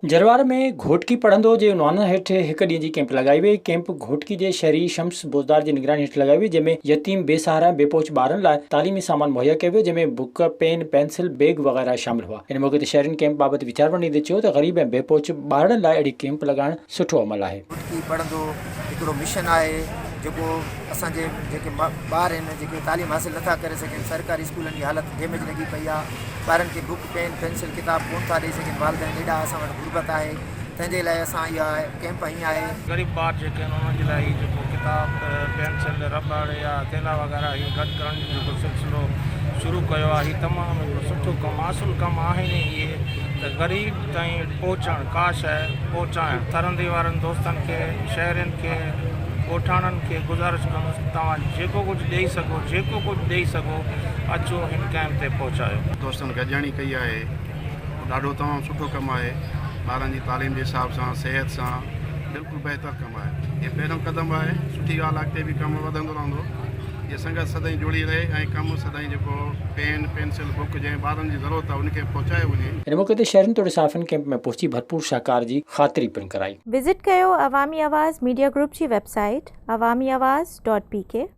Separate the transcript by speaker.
Speaker 1: जरवार में घोटकी पढ़ंदो जे उनवान हेठ एक ॾींहं जी कैंप लगाई वई। कैंप घोटकी जे शहरी शम्स बोजदार जी निगरानी हेठ लगाई वई, जंहिंमें यतीम बेसहारा बेपोच ॿारनि लाइ तालीमी सामान मुहैया कयो वियो, जंहिंमें बुक पेन पेंसिल बैग वग़ैरह शामिल हुआ। इन मौके ते शहरियुनि कैंप बाबति वीचार वंडींदे चयो त ग़रीब ऐं बेपोच ॿारनि लाइ अहिड़ी कैंप लॻाइण सुठो अमल आहे।
Speaker 2: घोटकी पढ़ंदो हिकिड़ो मिशन आहे जेको असांजे जेके ॿार आहिनि जेके तालीम हासिल नथा करे सघनि, सरकारी स्कूलनि जी हालत डैमेज लॻी पई आहे। ॿारनि खे बुक पेन पेंसिल किताब कोन था ॾेई सघनि, वालिदैन एॾा असां वटि गुरबत आहे। तंहिंजे लाइ असां इहा कैंप हीअं आहे
Speaker 3: गरीब ॿार जेके आहिनि उन्हनि जे लाइ जेको किताब पेंसिल रबड़ या थेला वग़ैरह हीअ गॾु करण जो जेको सिलसिलो शुरू कयो आहे, हीअ तमामु हिकिड़ो सुठो कमु आसुल कमु आहिनि। इहे त ग़रीब ताईं पहुचणु का शइ पहुचाइणु, थरंदी वारनि दोस्तनि खे शहरनि खे ॻोठाणनि खे गुज़ारिश कंदुसि तव्हां जेको कुझु ॾेई सघो अचो हिन कैंप ते पहुचायो।
Speaker 4: दोस्तनि गॾिजाणी कई आहे, ॾाढो तमामु सुठो कमु आहे। ॿारनि जी तालीम जे हिसाब सां सिहत सां बिल्कुलु बहितर कमु आहे। इहे पहिरियों क़दमु आहे, सुठी ॻाल्हि आहे। अॻिते बि कमु वधंदो रहंदो। इहा संगत सदाईं जुड़ी रहे ऐं कमु सदाईं जेको पेन पेंसिल बुक जंहिं ॿारनि जी ज़रूरत आहे उनखे पहुचायो वञे।
Speaker 1: इन मौके ते शहरनि तोड़े साफ़िन कैंप में पहुची भरपूर सहकार जी ख़ातिरी पिण कराई।
Speaker 5: विज़िट कयो अवामी आवाज़ मीडिया ग्रुप जी वेबसाइट awamiawaz.pk।